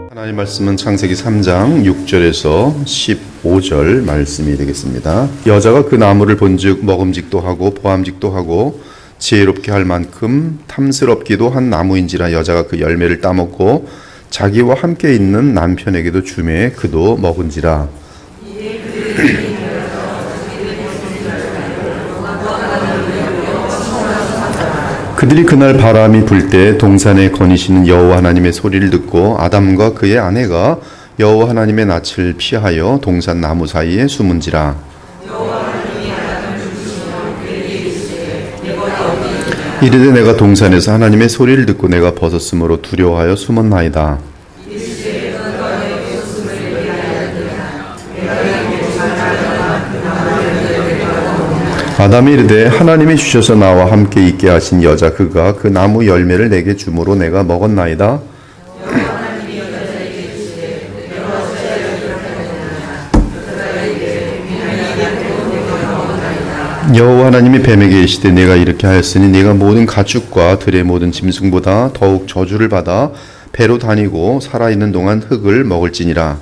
하나님 말씀은 창세기 3장 6절에서 15절 말씀이 되겠습니다. 여자가 그 나무를 본즉 먹음직도 하고 보암직도 하고 지혜롭게 할 만큼 탐스럽기도 한 나무인지라 여자가 그 열매를 따먹고 자기와 함께 있는 남편에게도 주매 그도 먹은지라. 그들이 그날 바람이 불 때 동산에 거니시는 여호와 하나님의 소리를 듣고 아담과 그의 아내가 여호와 하나님의 낯을 피하여 동산 나무 사이에 숨은지라. 이르되 내가 동산에서 하나님의 소리를 듣고 내가 벗었으므로 두려워하여 숨었나이다. 아담이 이르되 하나님이 주셔서 나와 함께 있게 하신 여자 그가 그 나무 열매를 내게 주므로 내가 먹었나이다. 여호와 하나님이 뱀에게 이르시되 내가 이렇게 하였으니 네가 모든 가축과 들의 모든 짐승보다 더욱 저주를 받아 배로 다니고 살아있는 동안 흙을 먹을지니라.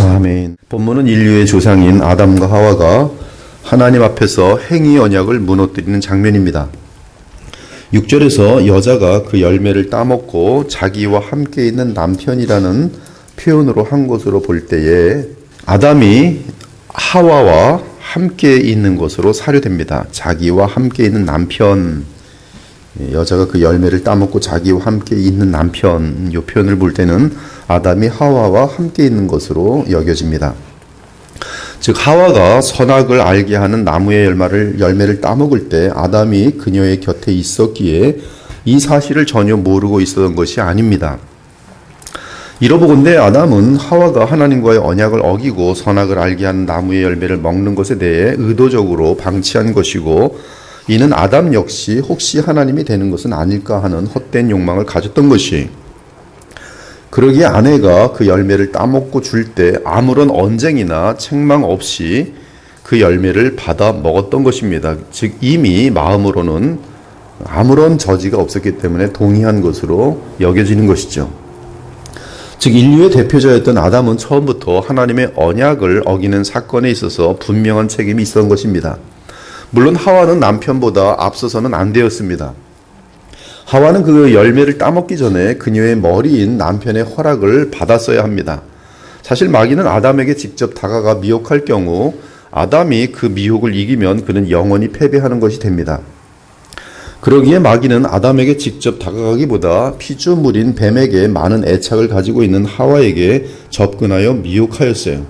아멘. 본문은 인류의 조상인 아담과 하와가 하나님 앞에서 행위 언약을 무너뜨리는 장면입니다. 6절에서 여자가 그 열매를 따먹고 자기와 함께 있는 남편이라는 표현으로 한 것으로 볼 때에 아담이 하와와 함께 있는 것으로 사료됩니다. 자기와 함께 있는 남편, 여자가 그 열매를 따먹고 자기와 함께 있는 남편, 이 표현을 볼 때는 아담이 하와와 함께 있는 것으로 여겨집니다. 즉 하와가 선악을 알게 하는 나무의 열매를 따먹을 때 아담이 그녀의 곁에 있었기에 이 사실을 전혀 모르고 있었던 것이 아닙니다. 이러보건대 아담은 하와가 하나님과의 언약을 어기고 선악을 알게 하는 나무의 열매를 먹는 것에 대해 의도적으로 방치한 것이고, 이는 아담 역시 혹시 하나님이 되는 것은 아닐까 하는 헛된 욕망을 가졌던 것이, 그러기에 아내가 그 열매를 따먹고 줄 때 아무런 언쟁이나 책망 없이 그 열매를 받아 먹었던 것입니다. 즉 이미 마음으로는 아무런 저지가 없었기 때문에 동의한 것으로 여겨지는 것이죠. 즉 인류의 대표자였던 아담은 처음부터 하나님의 언약을 어기는 사건에 있어서 분명한 책임이 있었던 것입니다. 물론 하와는 남편보다 앞서서는 안 되었습니다. 하와는 그 열매를 따먹기 전에 그녀의 머리인 남편의 허락을 받았어야 합니다. 사실 마귀는 아담에게 직접 다가가 미혹할 경우 아담이 그 미혹을 이기면 그는 영원히 패배하는 것이 됩니다. 그러기에 마귀는 아담에게 직접 다가가기보다 피조물인 뱀에게 많은 애착을 가지고 있는 하와에게 접근하여 미혹하였어요.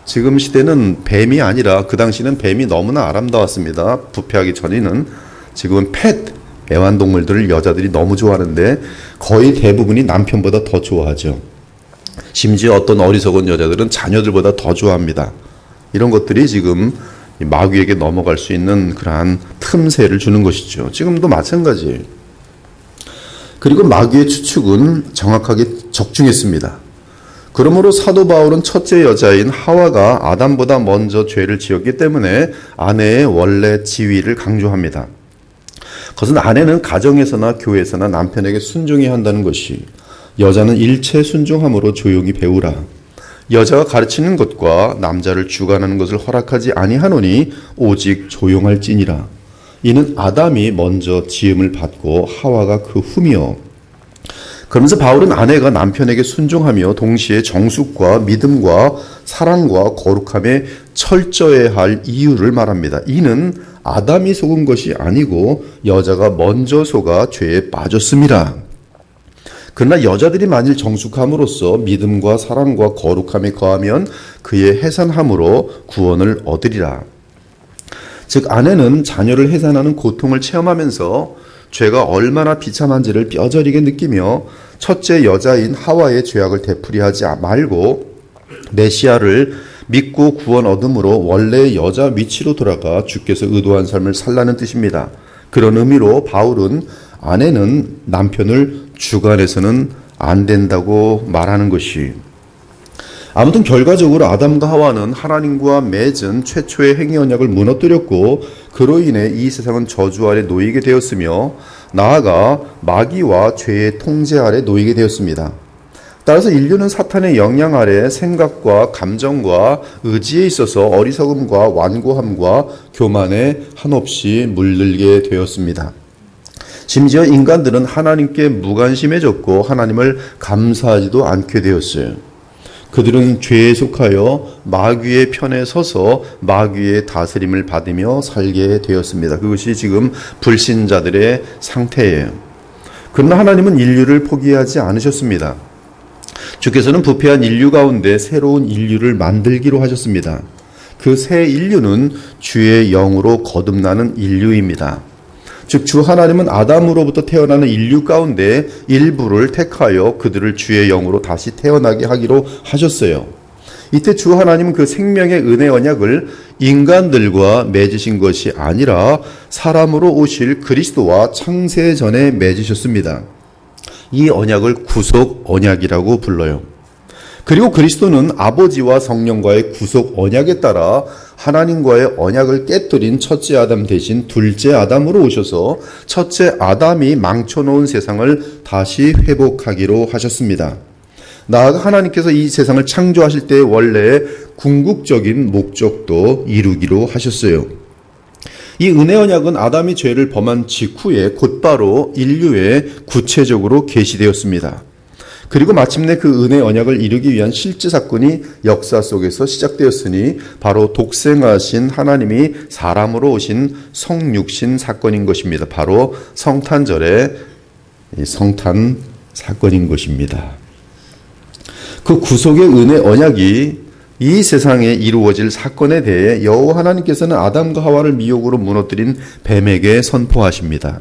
지금 시대는 뱀이 아니라 그 당시는 뱀이 너무나 아름다웠습니다. 부패하기 전에는. 지금은 애완동물들을 여자들이 너무 좋아하는데 거의 대부분이 남편보다 더 좋아하죠. 심지어 어떤 어리석은 여자들은 자녀들보다 더 좋아합니다. 이런 것들이 지금 마귀에게 넘어갈 수 있는 그러한 틈새를 주는 것이죠. 지금도 마찬가지예요. 그리고 마귀의 추측은 정확하게 적중했습니다. 그러므로 사도 바울은 첫째 여자인 하와가 아담보다 먼저 죄를 지었기 때문에 아내의 원래 지위를 강조합니다. 그것은 아내는 가정에서나 교회에서나 남편에게 순종해야 한다는 것이, 여자는 일체 순종함으로 조용히 배우라. 여자가 가르치는 것과 남자를 주관하는 것을 허락하지 아니하노니 오직 조용할지니라. 이는 아담이 먼저 지음을 받고 하와가 그 후미요. 그러면서 바울은 아내가 남편에게 순종하며 동시에 정숙과 믿음과 사랑과 거룩함에 철저해야 할 이유를 말합니다. 이는 아담이 속은 것이 아니고 여자가 먼저 속아 죄에 빠졌음이라. 그러나 여자들이 만일 정숙함으로써 믿음과 사랑과 거룩함에 거하면 그의 해산함으로 구원을 얻으리라. 즉 아내는 자녀를 해산하는 고통을 체험하면서 죄가 얼마나 비참한지를 뼈저리게 느끼며 첫째 여자인 하와의 죄악을 되풀이하지 말고 메시아를 믿고 구원 얻음으로 원래의 여자 위치로 돌아가 주께서 의도한 삶을 살라는 뜻입니다. 그런 의미로 바울은 아내는 남편을 주관해서는 안 된다고 말하는 것이, 아무튼 결과적으로 아담과 하와는 하나님과 맺은 최초의 행위 언약을 무너뜨렸고 그로 인해 이 세상은 저주 아래 놓이게 되었으며 나아가 마귀와 죄의 통제 아래 놓이게 되었습니다. 따라서 인류는 사탄의 영향 아래 생각과 감정과 의지에 있어서 어리석음과 완고함과 교만에 한없이 물들게 되었습니다. 심지어 인간들은 하나님께 무관심해졌고 하나님을 감사하지도 않게 되었어요. 그들은 죄에 속하여 마귀의 편에 서서 마귀의 다스림을 받으며 살게 되었습니다. 그것이 지금 불신자들의 상태예요. 그러나 하나님은 인류를 포기하지 않으셨습니다. 주께서는 부패한 인류 가운데 새로운 인류를 만들기로 하셨습니다. 그 새 인류는 주의 영으로 거듭나는 인류입니다. 즉 주 하나님은 아담으로부터 태어나는 인류 가운데 일부를 택하여 그들을 주의 영으로 다시 태어나게 하기로 하셨어요. 이때 주 하나님은 그 생명의 은혜 언약을 인간들과 맺으신 것이 아니라 사람으로 오실 그리스도와 창세 전에 맺으셨습니다. 이 언약을 구속 언약이라고 불러요. 그리고 그리스도는 아버지와 성령과의 구속 언약에 따라 하나님과의 언약을 깨뜨린 첫째 아담 대신 둘째 아담으로 오셔서 첫째 아담이 망쳐놓은 세상을 다시 회복하기로 하셨습니다. 나아가 하나님께서 이 세상을 창조하실 때의 원래의 궁극적인 목적도 이루기로 하셨어요. 이 은혜 언약은 아담이 죄를 범한 직후에 곧바로 인류에 구체적으로 계시되었습니다. 그리고 마침내 그 은혜 언약을 이루기 위한 실제 사건이 역사 속에서 시작되었으니 바로 독생하신 하나님이 사람으로 오신 성육신 사건인 것입니다. 바로 성탄절의 성탄 사건인 것입니다. 그 구속의 은혜 언약이 이 세상에 이루어질 사건에 대해 여호와 하나님께서는 아담과 하와를 미혹으로 무너뜨린 뱀에게 선포하십니다.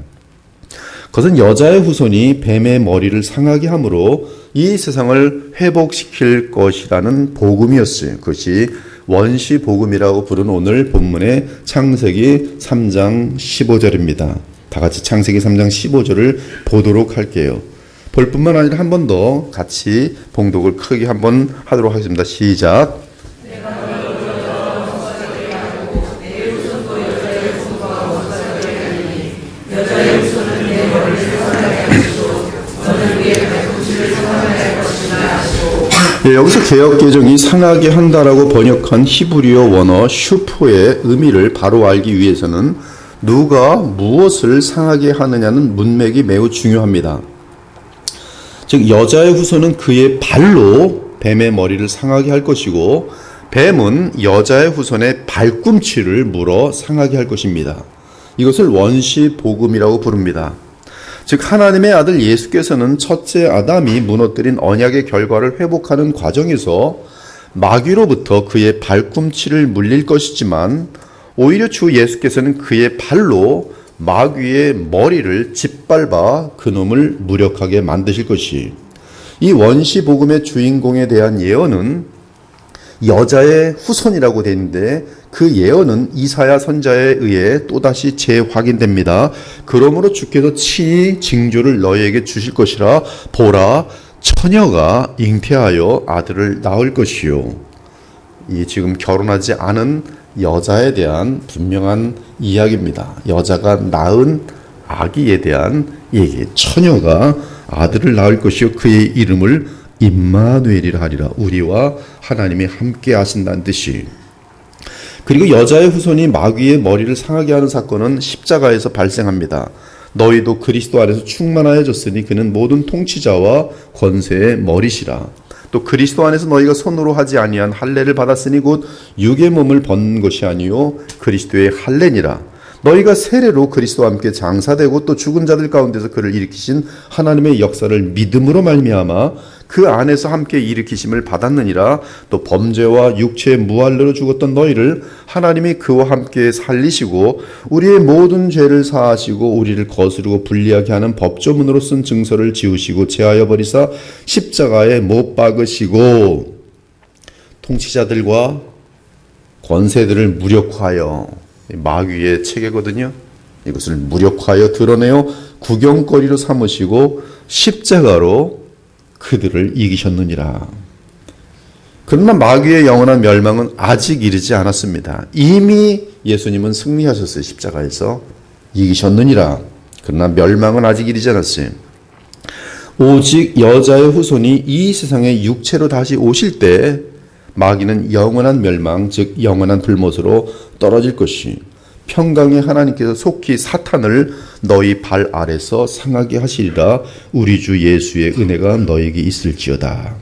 그것은 여자의 후손이 뱀의 머리를 상하게 함으로 이 세상을 회복시킬 것이라는 복음이었어요. 그것이 원시 복음이라고 부르는 오늘 본문의 창세기 3장 15절입니다. 다 같이 창세기 3장 15절을 보도록 할게요. 볼 뿐만 아니라 한 번 더 같이 봉독을 크게 한번 하도록 하겠습니다. 시작. 여기서 개역개정이 상하게 한다라고 번역한 히브리어 원어 슈프의 의미를 바로 알기 위해서는 누가 무엇을 상하게 하느냐는 문맥이 매우 중요합니다. 즉 여자의 후손은 그의 발로 뱀의 머리를 상하게 할 것이고 뱀은 여자의 후손의 발꿈치를 물어 상하게 할 것입니다. 이것을 원시 복음이라고 부릅니다. 즉 하나님의 아들 예수께서는 첫째 아담이 무너뜨린 언약의 결과를 회복하는 과정에서 마귀로부터 그의 발꿈치를 물릴 것이지만 오히려 주 예수께서는 그의 발로 마귀의 머리를 짓밟아 그놈을 무력하게 만드실 것이, 이 원시 복음의 주인공에 대한 예언은 여자의 후손이라고 되어 있는데 그 예언은 이사야 선자에 의해 또다시 재확인됩니다. 그러므로 주께서 친히 징조를 너희에게 주실 것이라. 보라, 처녀가 잉태하여 아들을 낳을 것이요. 이 지금 결혼하지 않은 여자에 대한 분명한 이야기입니다. 여자가 낳은 아기에 대한 얘기. 처녀가 아들을 낳을 것이요 그의 이름을 임마누엘이라 하리라. 우리와 하나님이 함께 하신다는 뜻이. 그리고 여자의 후손이 마귀의 머리를 상하게 하는 사건은 십자가에서 발생합니다. 너희도 그리스도 안에서 충만하여졌으니 그는 모든 통치자와 권세의 머리시라. 또 그리스도 안에서 너희가 손으로 하지 아니한 할례를 받았으니 곧 육의 몸을 벗는 것이 아니요 그리스도의 할례니라. 너희가 세례로 그리스도와 함께 장사되고 또 죽은 자들 가운데서 그를 일으키신 하나님의 역사를 믿음으로 말미암아 그 안에서 함께 일으키심을 받았느니라. 또 범죄와 육체의 무할례로 죽었던 너희를 하나님이 그와 함께 살리시고 우리의 모든 죄를 사하시고 우리를 거스르고 불리하게 하는 법조문으로 쓴 증서를 지우시고 제하여 버리사 십자가에 못 박으시고 통치자들과 권세들을 무력화하여, 마귀의 체계거든요. 이것을 무력화하여 드러내어 구경거리로 삼으시고 십자가로 그들을 이기셨느니라. 그러나 마귀의 영원한 멸망은 아직 이르지 않았습니다. 이미 예수님은 승리하셨어요. 십자가에서 이기셨느니라. 그러나 멸망은 아직 이르지 않았어요. 오직 여자의 후손이 이 세상에 육체로 다시 오실 때 마귀는 영원한 멸망, 즉 영원한 불못으로 떨어질 것이, 평강의 하나님께서 속히 사탄을 너희 발 아래서 상하게 하시리라. 우리 주 예수의 은혜가 너에게 있을지어다.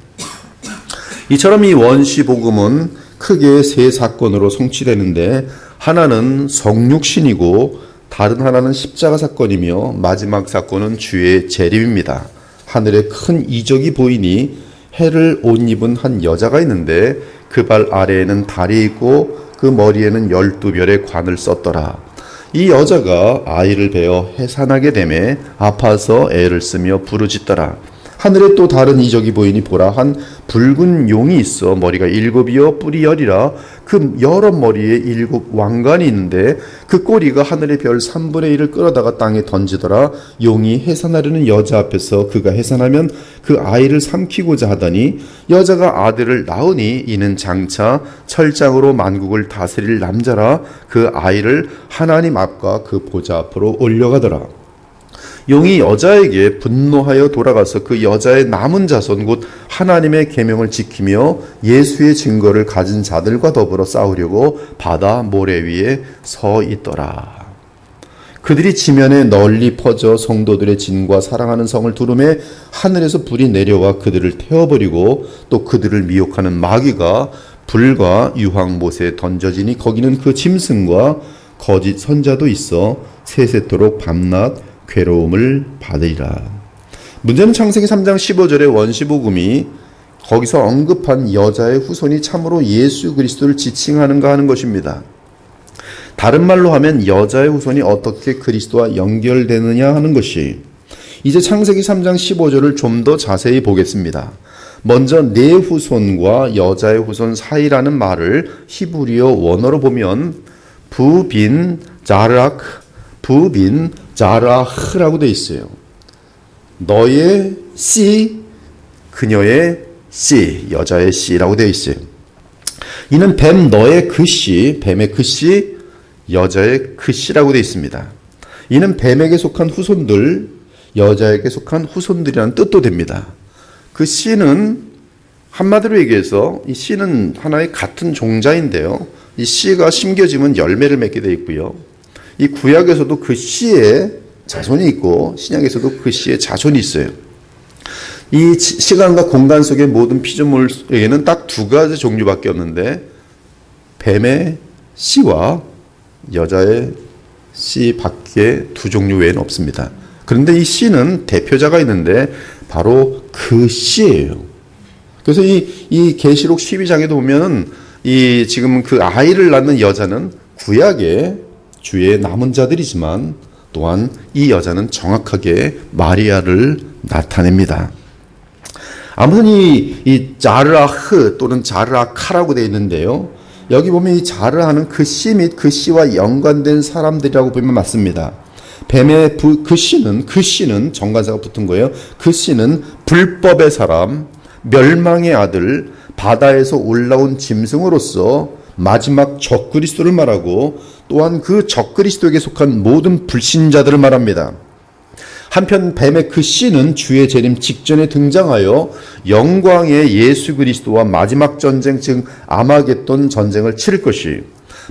이처럼 이 원시복음은 크게 세 사건으로 성취되는데, 하나는 성육신이고 다른 하나는 십자가 사건이며 마지막 사건은 주의 재림입니다. 하늘에 큰 이적이 보이니 해를 옷 입은 한 여자가 있는데 그 발 아래에는 달이 있고 그 머리에는 12별의 관을 썼더라. 이 여자가 아이를 베어 해산하게 되매 아파서 애를 쓰며 부르짖더라. 하늘에 또 다른 이적이 보이니 보라, 한 붉은 용이 있어 머리가 7이요 뿔이 10이라. 그 여러 머리에 7 왕관이 있는데 그 꼬리가 하늘의 별 3분의 1을 끌어다가 땅에 던지더라. 용이 해산하려는 여자 앞에서 그가 해산하면 그 아이를 삼키고자 하더니 여자가 아들을 낳으니 이는 장차 철장으로 만국을 다스릴 남자라. 그 아이를 하나님 앞과 그 보좌 앞으로 올려가더라. 용이 여자에게 분노하여 돌아가서 그 여자의 남은 자손 곧 하나님의 계명을 지키며 예수의 증거를 가진 자들과 더불어 싸우려고 바다 모래 위에 서 있더라. 그들이 지면에 널리 퍼져 성도들의 진과 사랑하는 성을 두름에 하늘에서 불이 내려와 그들을 태워버리고 또 그들을 미혹하는 마귀가 불과 유황못에 던져지니 거기는 그 짐승과 거짓 선자도 있어 세세토록 밤낮 괴로움을 받으리라. 문제는 창세기 3장 15절의 원시복음이 거기서 언급한 여자의 후손이 참으로 예수 그리스도를 지칭하는가 하는 것입니다. 다른 말로 하면 여자의 후손이 어떻게 그리스도와 연결되느냐 하는 것이, 이제 창세기 3장 15절을 좀 더 자세히 보겠습니다. 먼저 내 후손과 여자의 후손 사이라는 말을 히브리어 원어로 보면 부빈 자락, 부빈 자라흐라고 되어 있어요. 너의 씨, 그녀의 씨, 여자의 씨라고 되어 있어요. 이는 뱀 너의 그 씨, 뱀의 그 씨, 여자의 그 씨라고 되어 있습니다. 이는 뱀에게 속한 후손들, 여자에게 속한 후손들이라는 뜻도 됩니다. 그 씨는 한마디로 얘기해서 이 씨는 하나의 같은 종자인데요. 이 씨가 심겨지면 열매를 맺게 되어 있고요. 이 구약에서도 그 씨의 자손이 있고 신약에서도 그 씨의 자손이 있어요. 이 시간과 공간 속의 모든 피조물에게는 딱 두 가지 종류밖에 없는데 뱀의 씨와 여자의 씨 밖에 두 종류 외에는 없습니다. 그런데 이 씨는 대표자가 있는데 바로 그 씨예요. 그래서 이 계시록 12장에도 보면 이 지금 그 아이를 낳는 여자는 구약의 주의 남은 자들이지만 또한 이 여자는 정확하게 마리아를 나타냅니다. 아무튼 이 자르아흐 또는 자르아카라고 되어 있는데요. 여기 보면 이 자르아는 그 씨 및 그 씨와 연관된 사람들이라고 보면 맞습니다. 뱀의 그 씨는 정관사가 붙은 거예요. 그 씨는 불법의 사람, 멸망의 아들, 바다에서 올라온 짐승으로서 마지막 적그리스도를 말하고 또한 그 적그리스도에게 속한 모든 불신자들을 말합니다. 한편 뱀의 그 씨는 주의 재림 직전에 등장하여 영광의 예수 그리스도와 마지막 전쟁 즉 아마겟돈 전쟁을 치를 것이,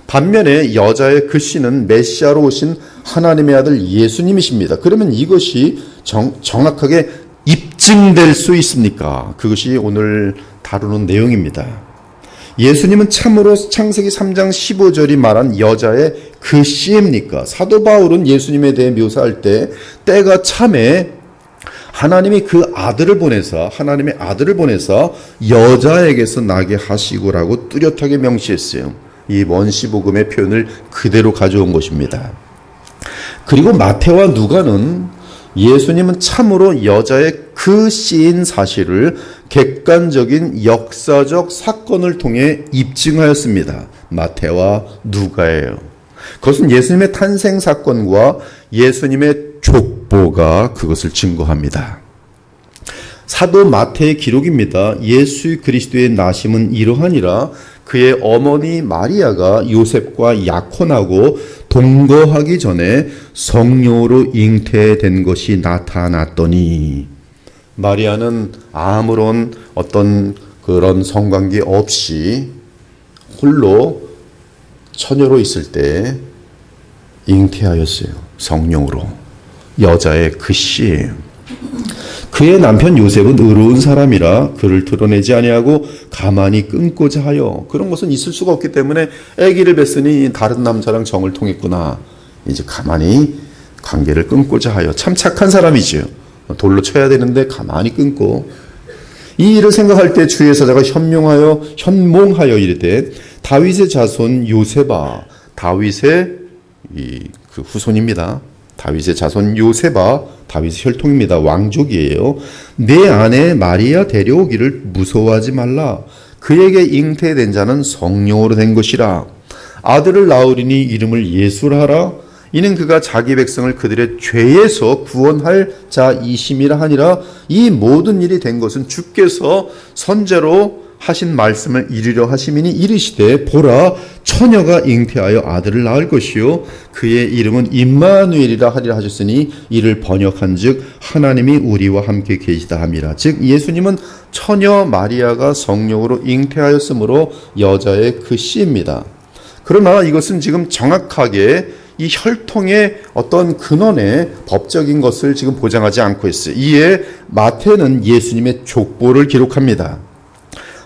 반면에 여자의 그 씨는 메시아로 오신 하나님의 아들 예수님이십니다. 그러면 이것이 정확하게 입증될 수 있습니까? 그것이 오늘 다루는 내용입니다. 예수님은 참으로 창세기 3장 15절이 말한 여자의 그 씨입니까? 사도 바울은 예수님에 대해 묘사할 때 때가 참에 하나님이 그 아들을 보내사 하나님의 아들을 보내사 여자에게서 나게 하시고라고 뚜렷하게 명시했어요. 이 원시복음의 표현을 그대로 가져온 것입니다. 그리고 마태와 누가는 예수님은 참으로 여자의 그 씨인 사실을 객관적인 역사적 사건을 통해 입증하였습니다. 마태와 누가예요. 그것은 예수님의 탄생 사건과 예수님의 족보가 그것을 증거합니다. 사도 마태의 기록입니다. 예수 그리스도의 나심은 이러하니라. 그의 어머니 마리아가 요셉과 약혼하고 동거하기 전에 성령으로 잉태된 것이 나타났더니, 마리아는 아무런 어떤 그런 성관계 없이 홀로 처녀로 있을 때 잉태하였어요. 성령으로. 여자의 그 씨예요. 그의 남편 요셉은 의로운 사람이라 그를 드러내지 아니하고 가만히 끊고자 하여, 그런 것은 있을 수가 없기 때문에 아기를 뱄으니 다른 남자랑 정을 통했구나, 이제 가만히 관계를 끊고자 하여. 참 착한 사람이지요. 돌로 쳐야 되는데 가만히 끊고. 이 일을 생각할 때 주의 사자가 현몽하여 이르되, 다윗의 자손 요셉아, 다윗의 그 후손입니다. 다윗의 자손 요셉아, 다윗의 혈통입니다. 왕족이에요. 내 아내 마리아 데려오기를 무서워하지 말라. 그에게 잉태된 자는 성령으로 된 것이라. 아들을 낳으리니 이름을 예수라 하라. 이는 그가 자기 백성을 그들의 죄에서 구원할 자이심이라 하니라. 이 모든 일이 된 것은 주께서 선제로 하신 말씀을 이루려 하심이니, 이르시되 보라, 처녀가 잉태하여 아들을 낳을 것이요 그의 이름은 임마누엘이라 하리라 하셨으니, 이를 번역한즉 하나님이 우리와 함께 계시다 함이라. 즉 예수님은 처녀 마리아가 성령으로 잉태하였으므로 여자의 그 씨입니다. 그러나 이것은 지금 정확하게 이 혈통의 어떤 근원의 법적인 것을 지금 보장하지 않고 있어요. 이에 마태는 예수님의 족보를 기록합니다.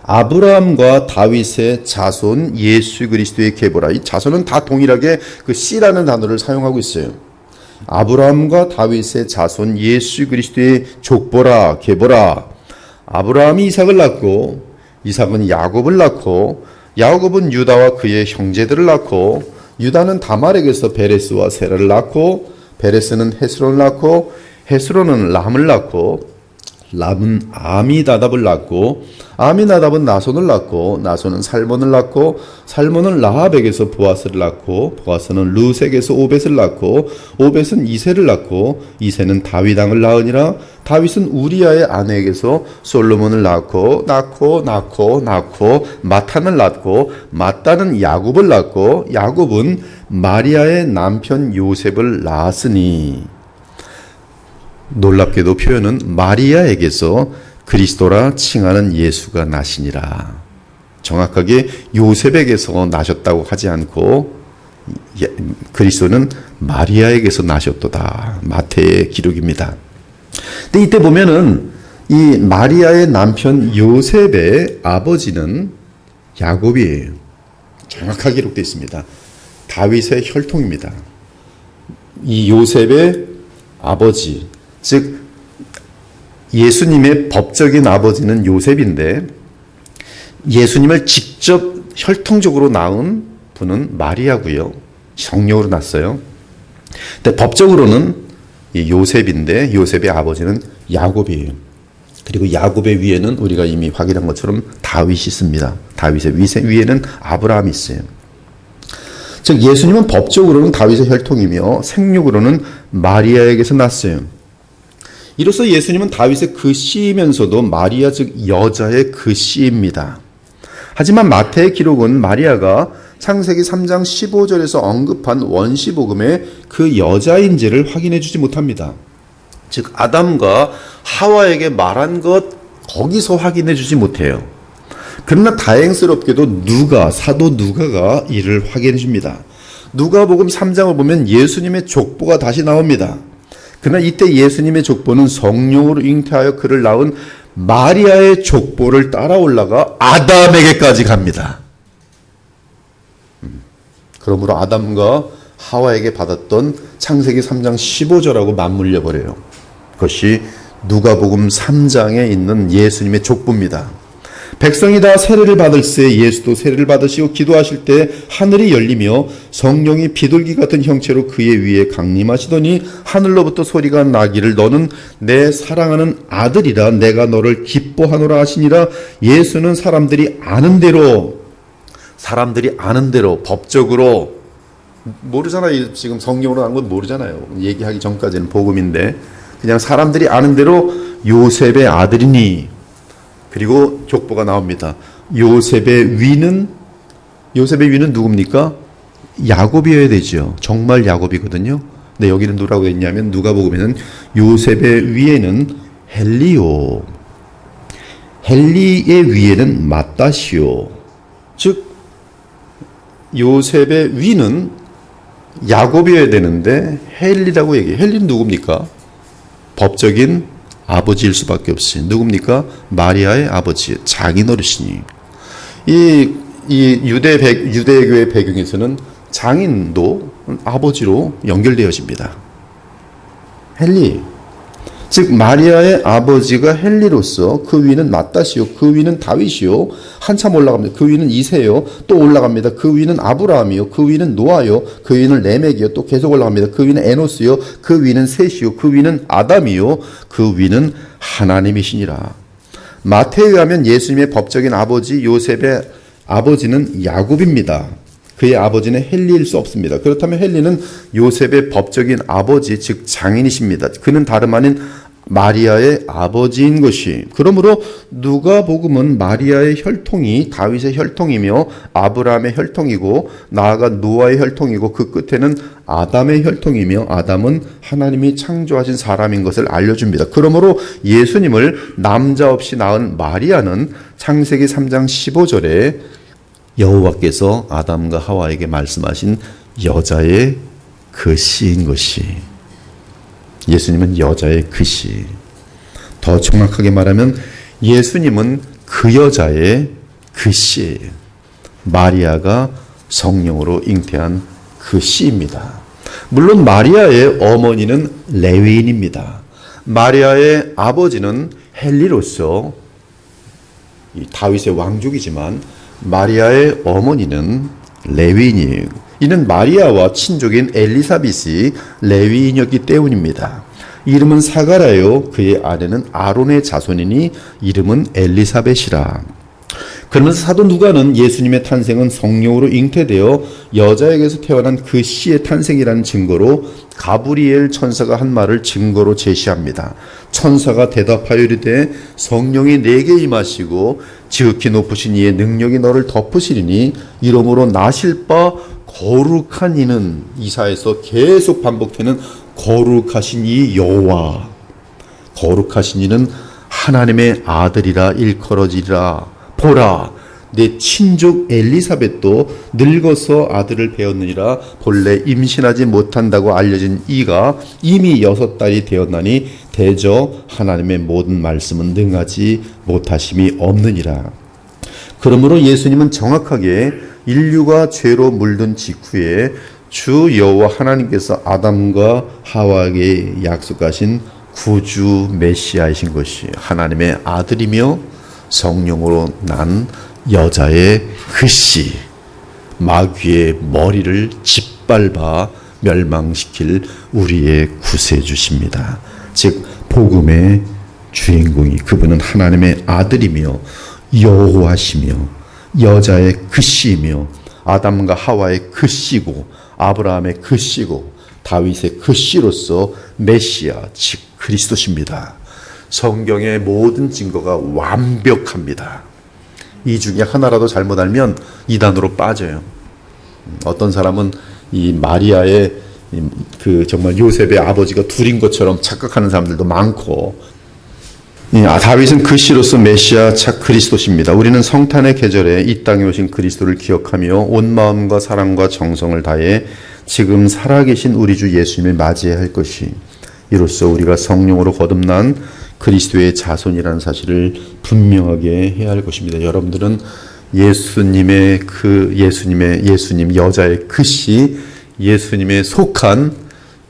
아브라함과 다윗의 자손 예수 그리스도의 계보라. 이 자손은 다 동일하게 그 씨라는 단어를 사용하고 있어요. 아브라함과 다윗의 자손 예수 그리스도의 족보라, 계보라. 아브라함이 이삭을 낳고, 이삭은 야곱을 낳고, 야곱은 유다와 그의 형제들을 낳고, 유다는 다말에게서 베레스와 세라를 낳고, 베레스는 헤스론을 낳고, 헤스론은 람을 낳고, 람은 아미나답을 낳고, 아미나답은 나손을 낳고, 나손은 살몬을 낳고, 살몬은 라합에게서 보아스를 낳고, 보아스는 룻에게서 오벳을 낳고, 오벳은 이새를 낳고, 이새는 다윗 왕을 낳으니라. 다윗은 우리아의 아내에게서 솔로몬을 낳고 마탄을 낳고, 마탄은 야곱을 낳고, 야곱은 마리아의 남편 요셉을 낳았으니, 놀랍게도 표현은 마리아에게서 그리스도라 칭하는 예수가 나시니라. 정확하게 요셉에게서 나셨다고 하지 않고 그리스도는 마리아에게서 나셨도다. 마태의 기록입니다. 근데 이때 보면은 이 마리아의 남편 요셉의 아버지는 야곱이에요. 정확하게 기록되어 있습니다. 다윗의 혈통입니다. 이 요셉의 아버지, 즉 예수님의 법적인 아버지는 요셉인데, 예수님을 직접 혈통적으로 낳은 분은 마리아고요. 성령으로 낳았어요. 근데 법적으로는 요셉인데, 요셉의 아버지는 야곱이에요. 그리고 야곱의 위에는 우리가 이미 확인한 것처럼 다윗이 있습니다. 다윗의 위에는 아브라함이 있어요. 즉 예수님은 법적으로는 다윗의 혈통이며 생육으로는 마리아에게서 났어요. 이로써 예수님은 다윗의 그 씨이면서도 마리아, 즉 여자의 그 씨입니다. 하지만 마태의 기록은 마리아가 창세기 3장 15절에서 언급한 원시복음의 그 여자인지를 확인해 주지 못합니다. 즉 아담과 하와에게 말한 것, 거기서 확인해 주지 못해요. 그러나 다행스럽게도 사도 누가가 이를 확인해 줍니다. 누가복음 3장을 보면 예수님의 족보가 다시 나옵니다. 그러나 이때 예수님의 족보는 성령으로 잉태하여 그를 낳은 마리아의 족보를 따라 올라가 아담에게까지 갑니다. 그러므로 아담과 하와에게 받았던 창세기 3장 15절하고 맞물려 버려요. 그것이 누가복음 3장에 있는 예수님의 족보입니다. 백성이 다 세례를 받을새 예수도 세례를 받으시고 기도하실 때 하늘이 열리며 성령이 비둘기 같은 형체로 그의 위에 강림하시더니 하늘로부터 소리가 나기를 너는 내 사랑하는 아들이라 내가 너를 기뻐하노라 하시니라. 예수는 사람들이 아는 대로 법적으로 모르잖아요. 지금 성경으로 한 건 모르잖아요. 얘기하기 전까지는 복음인데 그냥 사람들이 아는 대로 요셉의 아들이니, 그리고 족보가 나옵니다. 요셉의 위는 누굽니까? 야곱이어야 되죠. 정말 야곱이거든요. 근데 여기는 누구라고 했냐면 누가복음에는 요셉의 위에는 헬리오, 헬리의 위에는 맏다시오. 즉 요셉의 위는 야곱이어야 되는데 헬리라고 얘기해요. 헬리는 누굽니까? 법적인 아버지일 수밖에 없어요. 누굽니까? 마리아의 아버지, 장인어르신이. 이 유대교의 배경에서는 장인도 아버지로 연결되어집니다. 헬리. 즉 마리아의 아버지가 헬리로서 그 위는 맏다시요, 그 위는 다윗이요, 한참 올라갑니다. 그 위는 이세요, 또 올라갑니다. 그 위는 아브라함이요, 그 위는 노아요, 그 위는 레멕이요, 또 계속 올라갑니다. 그 위는 에노스요, 그 위는 셋이요, 그 위는 아담이요, 그 위는 하나님이시니라. 마태에 의하면 예수님의 법적인 아버지 요셉의 아버지는 야곱입니다. 그의 아버지는 헬리일 수 없습니다. 그렇다면 헬리는 요셉의 법적인 아버지, 즉 장인이십니다. 그는 다름 아닌 마리아의 아버지인 것이. 그러므로 누가복음은 마리아의 혈통이 다윗의 혈통이며 아브라함의 혈통이고 나아가 노아의 혈통이고 그 끝에는 아담의 혈통이며 아담은 하나님이 창조하신 사람인 것을 알려줍니다. 그러므로 예수님을 남자 없이 낳은 마리아는 창세기 3장 15절에 여호와께서 아담과 하와에게 말씀하신 여자의 그 씨인 것이. 예수님은 여자의 그 씨. 더 정확하게 말하면 예수님은 그 여자의 그 씨예요. 마리아가 성령으로 잉태한 그 씨입니다. 물론 마리아의 어머니는 레위인입니다. 마리아의 아버지는 헬리로서 다윗의 왕족이지만 마리아의 어머니는 레위인이에요. 이는 마리아와 친족인 엘리사벳이 레위인이었기 때문입니다. 이름은 사가라요, 그의 아내는 아론의 자손이니 이름은 엘리사벳이라. 그러면서 사도 누가는 예수님의 탄생은 성령으로 잉태되어 여자에게서 태어난 그 씨의 탄생이라는 증거로 가브리엘 천사가 한 말을 증거로 제시합니다. 천사가 대답하여 이르되 성령이 내게 임하시고 지극히 높으신 이의 능력이 너를 덮으시리니 이러므로 나실 바 거룩한 이는, 이사에서 계속 반복되는 거룩하신 이 여호와, 거룩하신 이는 하나님의 아들이라 일컬어지리라. 보라, 내 친족 엘리사벳도 늙어서 아들을 배었느니라. 본래 임신하지 못한다고 알려진 이가 이미 6달이 되었나니 대저 하나님의 모든 말씀은 능하지 못하심이 없느니라. 그러므로 예수님은 정확하게 인류가 죄로 물든 직후에 주 여호와 하나님께서 아담과 하와에게 약속하신 구주 메시아이신 것이 하나님의 아들이며 성령으로 난 여자의 그 씨, 마귀의 머리를 짓밟아 멸망시킬 우리의 구세주십니다. 즉 복음의 주인공이, 그분은 하나님의 아들이며 여호와시며 여자의 그 씨이며 아담과 하와의 그 씨고 아브라함의 그 씨고 다윗의 그 씨로서 메시아, 즉 그리스도십니다. 성경의 모든 증거가 완벽합니다. 이 중에 하나라도 잘못 알면 이단으로 빠져요. 어떤 사람은 이 마리아의 그 정말 요셉의 아버지가 둘인 것처럼 착각하는 사람들도 많고, 다윗은 그 씨로서 메시아 차 그리스도십니다. 우리는 성탄의 계절에 이 땅에 오신 그리스도를 기억하며 온 마음과 사랑과 정성을 다해 지금 살아계신 우리 주 예수님을 맞이해야 할 것이, 이로써 우리가 성령으로 거듭난 그리스도의 자손이라는 사실을 분명하게 해야 할 것입니다. 여러분들은 예수님 여자의 그 씨, 예수님의 속한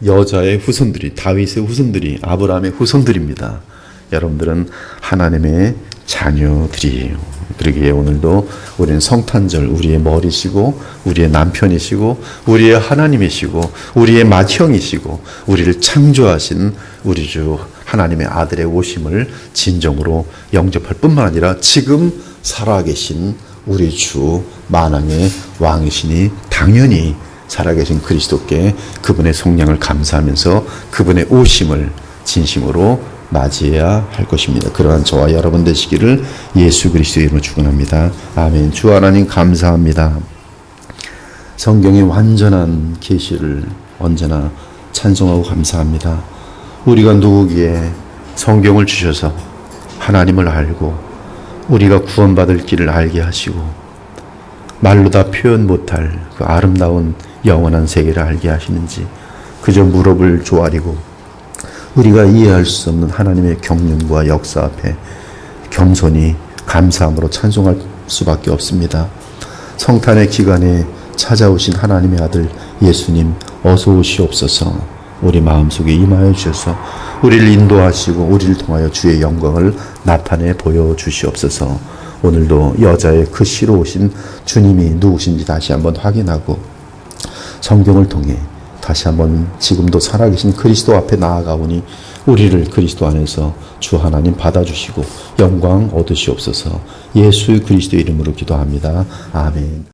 여자의 후손들이, 다윗의 후손들이, 아브라함의 후손들입니다. 여러분들은 하나님의 자녀들이에요. 그러기에 오늘도 우리는 성탄절, 우리의 머리시고 우리의 남편이시고 우리의 하나님이시고 우리의 맏형이시고 우리를 창조하신 우리 주 하나님의 아들의 오심을 진정으로 영접할 뿐만 아니라 지금 살아계신 우리 주 만왕의 왕이시니 당연히 살아계신 그리스도께 그분의 속량을 감사하면서 그분의 오심을 진심으로 맞이해야 할 것입니다. 그러한 저와 여러분 되시기를 예수 그리스도의 이름으로 축원합니다. 아멘. 주 하나님 감사합니다. 성경의 완전한 계시를 언제나 찬송하고 감사합니다. 우리가 누구기에 성경을 주셔서 하나님을 알고 우리가 구원받을 길을 알게 하시고 말로 다 표현 못할 그 아름다운 영원한 세계를 알게 하시는지 그저 무릎을 조아리고 우리가 이해할 수 없는 하나님의 경륜과 역사 앞에 겸손히 감사함으로 찬송할 수밖에 없습니다. 성탄의 기간에 찾아오신 하나님의 아들 예수님 어서 오시옵소서. 우리 마음속에 임하여 주셔서 우리를 인도하시고 우리를 통하여 주의 영광을 나타내 보여주시옵소서. 오늘도 여자의 그 시로 오신 주님이 누구신지 다시 한번 확인하고 성경을 통해 다시 한번 지금도 살아계신 그리스도 앞에 나아가오니 우리를 그리스도 안에서 주 하나님 받아주시고 영광 얻으시옵소서. 예수 그리스도의 이름으로 기도합니다. 아멘.